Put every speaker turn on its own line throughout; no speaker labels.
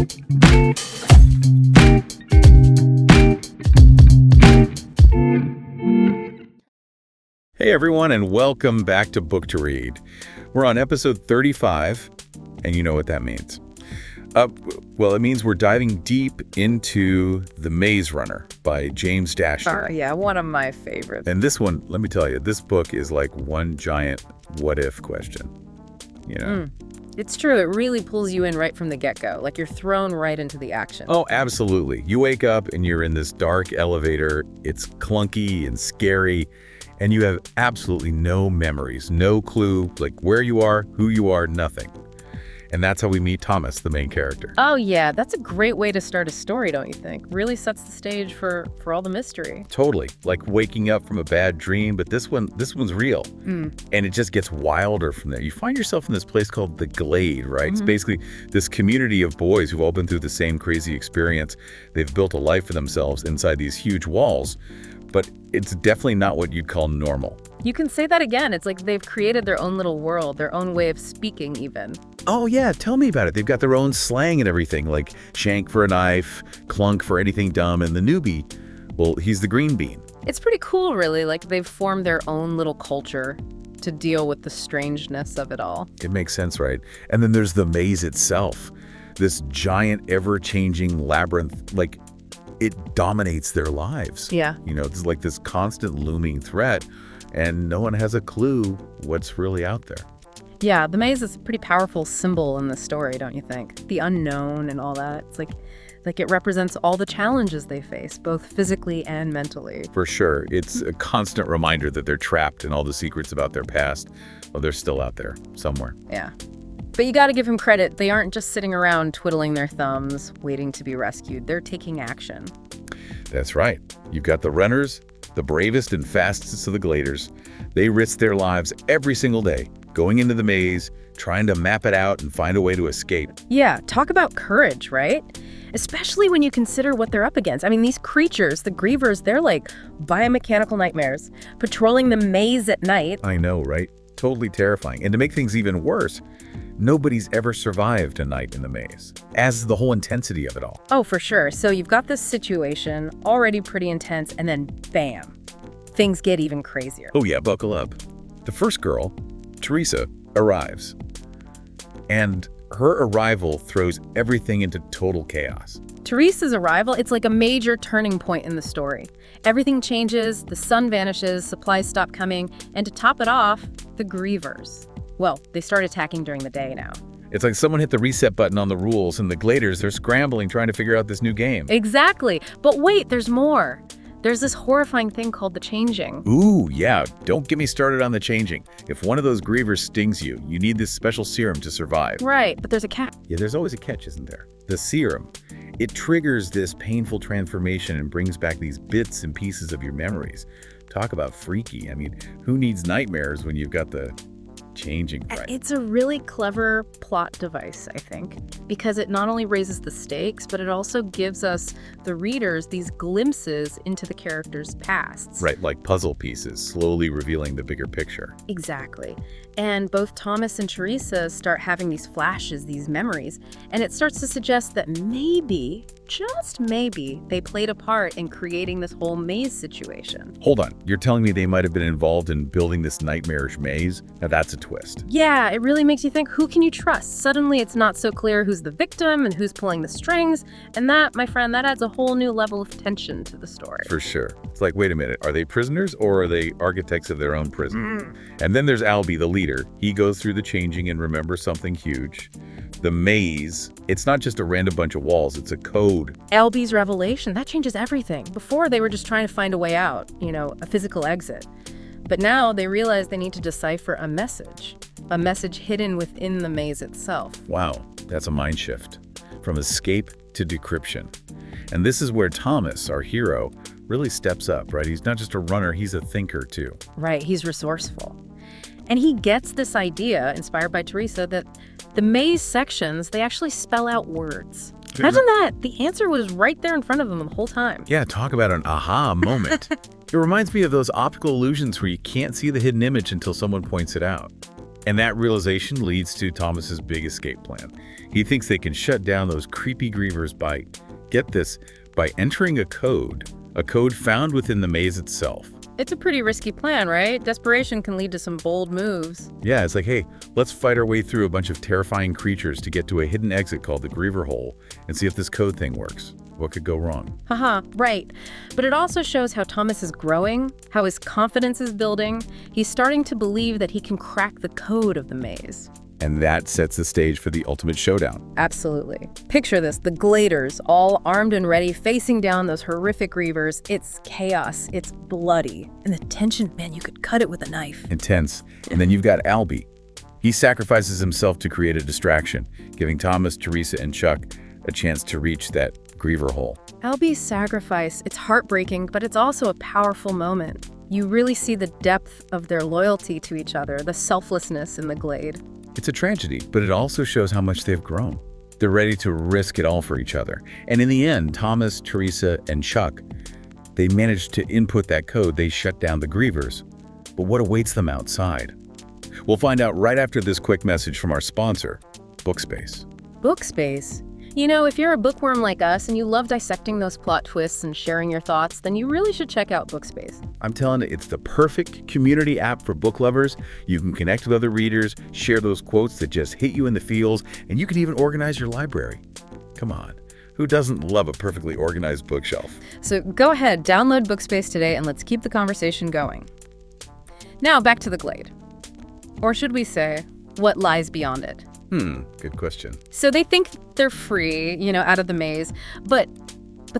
Hey everyone, and welcome back to Book to Read. We're on episode 35, and you know what that means. Well, it means we're diving deep into The Maze Runner by James Dashner.
Yeah, one of my favorites.
And this one, let me tell you, this book is like one giant what-if question, you know?
It's true. It really pulls you in right from the get-go. Like you're thrown right into the action.
Oh, absolutely. You wake up and you're in this dark elevator. It's clunky and scary, and you have absolutely no memories, no clue, like where you are, who you are, nothing. And that's how we meet Thomas, the main character.
Oh, yeah. That's a great way to start a story, don't you think? Really sets the stage for all the mystery.
Totally. Like waking up from a bad dream, but this one's real. And it just gets wilder from there. You find yourself in this place called the Glade, right? It's basically this community of boys who've all been through the same crazy experience. They've built a life for themselves inside these huge walls, but it's definitely not what you'd call normal.
You can say that again. It's like they've created their own little world, their own way of speaking even.
Oh, yeah. Tell me about it. They've got their own slang and everything, like shank for a knife, clunk for anything dumb, and the newbie, well, he's the green bean.
It's pretty cool, really. Like they've formed their own little culture to deal with the strangeness of it all.
It makes sense, right? And then there's the maze itself, this giant, ever-changing labyrinth, like it dominates their lives.
Yeah.
You know, it's like this constant looming threat, and no one has a clue what's really out there.
Yeah, the maze is a pretty powerful symbol in the story, don't you think? The unknown and all that. It's like it represents all the challenges they face, both physically and mentally.
For sure. It's a constant reminder that they're trapped in all the secrets about their past. Well, they're still out there somewhere.
Yeah. But you got to give him credit. They aren't just sitting around twiddling their thumbs, waiting to be rescued. They're taking action.
That's right. You've got the runners, the bravest and fastest of the gladers. They risk their lives every single day, going into the maze, trying to map it out and find a way to escape.
Yeah, talk about courage, right? Especially when you consider what they're up against. I mean, these creatures, the grievers, they're like biomechanical nightmares, patrolling the maze at night.
I know, right? Totally terrifying. And to make things even worse, nobody's ever survived a night in the maze, as the whole intensity of it all.
Oh, for sure. So you've got this situation, already pretty intense, and then bam, things get even crazier.
Oh yeah, buckle up. The first girl, Teresa, arrives. And her arrival throws everything into total chaos.
Teresa's arrival, it's like a major turning point in the story. Everything changes, the sun vanishes, supplies stop coming, and to top it off, the grievers. Well, they start attacking during the day now.
It's like someone hit the reset button on the rules, and the gladers, they're scrambling trying to figure out this new game.
Exactly. But wait, there's more. There's this horrifying thing called the changing.
Ooh, yeah. Don't get me started on the changing. If one of those grievers stings you, you need this special serum to survive.
Right, but there's a catch.
Yeah, there's always a catch, isn't there? The serum. It triggers this painful transformation and brings back these bits and pieces of your memories. Talk about freaky. I mean, who needs nightmares when you've got the changing, right?
It's a really clever plot device, I think, because it not only raises the stakes, but it also gives us, the readers, these glimpses into the characters' pasts.
Right, like puzzle pieces, slowly revealing the bigger picture.
Exactly. And both Thomas and Teresa start having these flashes, these memories, and it starts to suggest that maybe, just maybe, they played a part in creating this whole maze situation.
Hold on, you're telling me they might have been involved in building this nightmarish maze? Now that's a twist.
Yeah, it really makes you think, who can you trust? Suddenly it's not so clear who's the victim and who's pulling the strings, and that, my friend, that adds a whole new level of tension to the story.
For sure. It's like, wait a minute, are they prisoners or are they architects of their own prison? And then there's Albie, the leader. He goes through the changing and remembers something huge. The maze, it's not just a random bunch of walls, it's a code.
Albie's revelation, that changes everything. Before, they were just trying to find a way out, a physical exit. But now they realize they need to decipher a message hidden within the maze itself.
Wow, that's a mind shift. From escape to decryption. And this is where Thomas, our hero, really steps up, right? He's not just a runner, he's a thinker too.
Right, he's resourceful. And he gets this idea, inspired by Teresa, that the maze sections, they actually spell out words. Imagine that. The answer was right there in front of him the whole time.
Yeah, talk about an aha moment. It reminds me of those optical illusions where you can't see the hidden image until someone points it out. And that realization leads to Thomas's big escape plan. He thinks they can shut down those creepy grievers by, get this, by entering a code found within the maze itself.
It's a pretty risky plan, right? Desperation can lead to some bold moves.
Yeah, it's like, hey, let's fight our way through a bunch of terrifying creatures to get to a hidden exit called the Griever Hole and see if this code thing works. What could go wrong?
Haha, right. But it also shows how Thomas is growing, how his confidence is building. He's starting to believe that he can crack the code of the maze.
And that sets the stage for the ultimate showdown.
Absolutely. Picture this, the Gladers, all armed and ready, facing down those horrific grievers. It's chaos, it's bloody. And the tension, man, you could cut it with a knife.
Intense. And then you've got Albie. He sacrifices himself to create a distraction, giving Thomas, Teresa, and Chuck a chance to reach that Griever Hole.
Albie's sacrifice, it's heartbreaking, but it's also a powerful moment. You really see the depth of their loyalty to each other, the selflessness in the Glade.
It's a tragedy, but it also shows how much they've grown. They're ready to risk it all for each other. And in the end, Thomas, Teresa, and Chuck, they managed to input that code. They shut down the grievers. But what awaits them outside? We'll find out right after this quick message from our sponsor, Bookspace.
Bookspace? You know, if you're a bookworm like us and you love dissecting those plot twists and sharing your thoughts, then you really should check out Bookspace.
I'm telling you, it's the perfect community app for book lovers. You can connect with other readers, share those quotes that just hit you in the feels, and you can even organize your library. Come on, who doesn't love a perfectly organized bookshelf?
So go ahead, download Bookspace today, and let's keep the conversation going. Now back to the Glade. Or should we say, what lies beyond it?
Good question.
So they think they're free, you know, out of the maze, but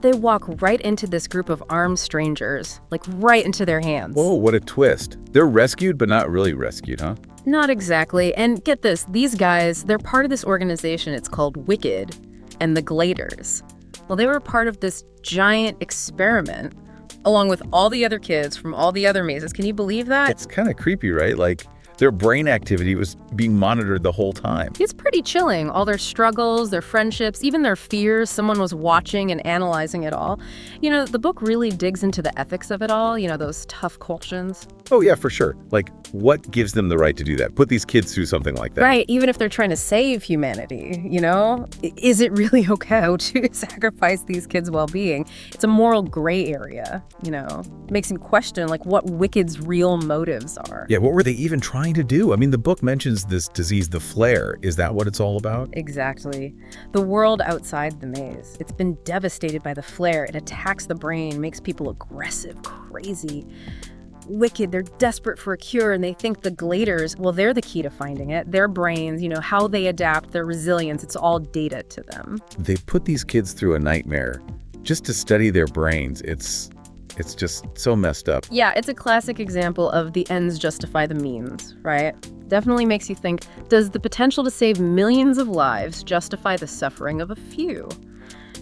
they walk right into this group of armed strangers, like right into their hands.
Whoa, what a twist. They're rescued, but not really rescued, huh?
Not exactly. And get this, these guys, they're part of this organization. It's called Wicked and the Gladers. Well, they were part of this giant experiment along with all the other kids from all the other mazes. Can you believe that?
It's kind of creepy, right? Like, their brain activity was being monitored the whole time.
It's pretty chilling. All their struggles, their friendships, even their fears, someone was watching and analyzing it all. You know, the book really digs into the ethics of it all, you know, those tough questions.
Oh, yeah, for sure. Like, what gives them the right to do that? Put these kids through something like that.
Right, even if they're trying to save humanity, you know? Is it really okay to sacrifice these kids' well-being? It's a moral gray area, you know? Makes him question, like, what Wicked's real motives are.
Yeah, what were they even trying to do? I mean, the book mentions this disease, the flare. Is that what it's all about?
Exactly. The world outside the maze. It's been devastated by the flare. It attacks the brain, makes people aggressive, crazy. Wicked, they're desperate for a cure, and they think the Gladers, well, they're the key to finding it. Their brains, you know, how they adapt, their resilience, it's all data to them.
They put these kids through a nightmare just to study their brains. It's just so messed up.
Yeah, it's a classic example of the ends justify the means, right? Definitely makes you think, does the potential to save millions of lives justify the suffering of a few?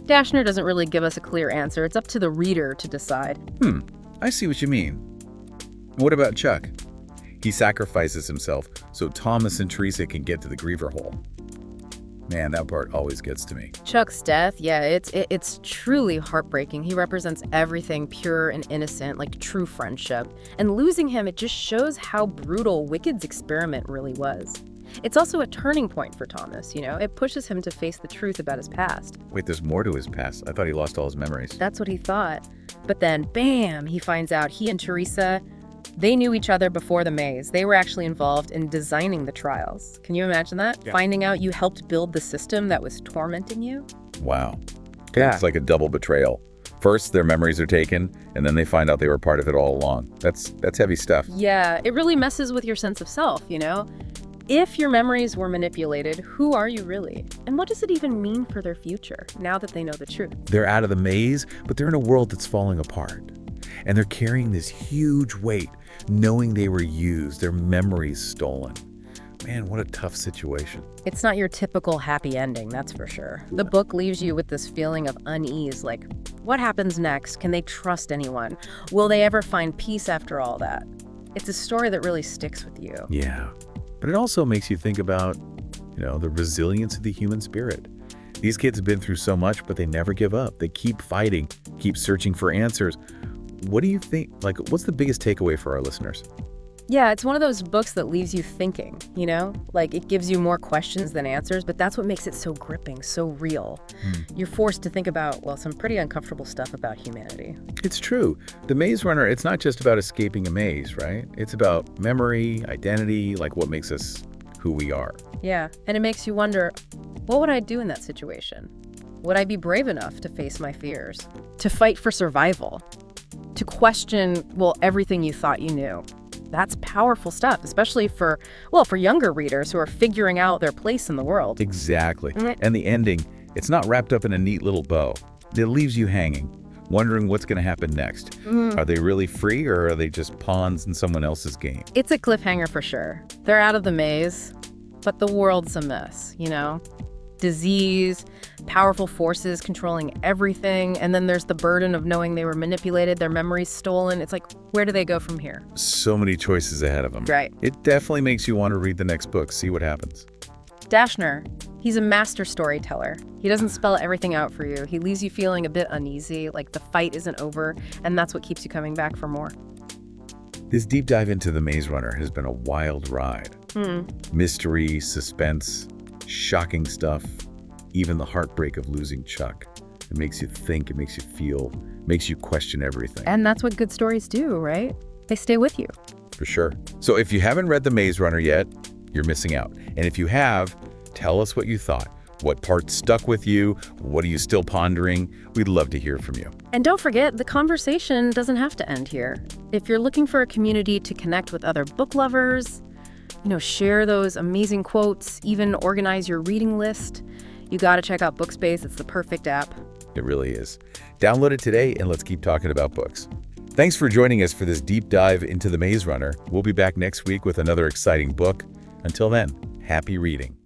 Dashner doesn't really give us a clear answer. It's up to the reader to decide.
I see what you mean. What about Chuck? He sacrifices himself so Thomas and Teresa can get to the Griever Hole. Man, that part always gets to me.
Chuck's death, yeah, it's truly heartbreaking. He represents everything pure and innocent, like true friendship. And losing him, it just shows how brutal Wicked's experiment really was. It's also a turning point for Thomas, you know? It pushes him to face the truth about his past.
Wait, there's more to his past. I thought he lost all his memories.
That's what he thought. But then, bam, he finds out he and Teresa, they knew each other before the maze. They were actually involved in designing the trials. Can you imagine that?
Yeah.
Finding out you helped build the system that was tormenting you?
Wow.
Yeah.
It's like a double betrayal. First, their memories are taken, and then they find out they were part of it all along. That's heavy stuff.
Yeah, it really messes with your sense of self, you know? If your memories were manipulated, who are you really? And what does it even mean for their future, now that they know the truth?
They're out of the maze, but they're in a world that's falling apart. And they're carrying this huge weight, knowing they were used, their memories stolen. Man, what a tough situation.
It's not your typical happy ending, that's for sure. The book leaves you with this feeling of unease, like, what happens next? Can they trust anyone? Will they ever find peace after all that? It's a story that really sticks with you.
Yeah. But it also makes you think about, the resilience of the human spirit. These kids have been through so much, but they never give up. They keep fighting, keep searching for answers. What do you think, what's the biggest takeaway for our listeners?
Yeah, it's one of those books that leaves you thinking, Like, it gives you more questions than answers, but that's what makes it so gripping, so real. You're forced to think about, well, some pretty uncomfortable stuff about humanity.
It's true. The Maze Runner, it's not just about escaping a maze, right? It's about memory, identity, like what makes us who we are.
Yeah, and it makes you wonder, what would I do in that situation? Would I be brave enough to face my fears? To fight for survival? To question, well, everything you thought you knew? That's powerful stuff, especially for younger readers who are figuring out their place in the world.
Exactly. And the ending, it's not wrapped up in a neat little bow. It leaves you hanging, wondering what's going to happen next. Are they really free, or are they just pawns in someone else's game?
It's a cliffhanger for sure. They're out of the maze, but the world's a mess, Disease, powerful forces controlling everything, and then there's the burden of knowing they were manipulated, their memories stolen. It's like, where do they go from here?
So many choices ahead of them.
Right.
It definitely makes you want to read the next book, see what happens.
Dashner, he's a master storyteller. He doesn't spell everything out for you. He leaves you feeling a bit uneasy, like the fight isn't over, and that's what keeps you coming back for more.
This deep dive into The Maze Runner has been a wild ride. Mystery, suspense, shocking stuff, even the heartbreak of losing Chuck. It makes you think, it makes you feel, makes you question everything.
And that's what good stories do, right? They stay with you.
For sure. So if you haven't read The Maze Runner yet, you're missing out. And if you have, tell us what you thought. What parts stuck with you? What are you still pondering? We'd love to hear from you.
And don't forget, the conversation doesn't have to end here. If you're looking for a community to connect with other book lovers, share those amazing quotes, even organize your reading list, you got to check out Bookspace. It's the perfect app.
It really is. Download it today and let's keep talking about books. Thanks for joining us for this deep dive into The Maze Runner. We'll be back next week with another exciting book. Until then, happy reading.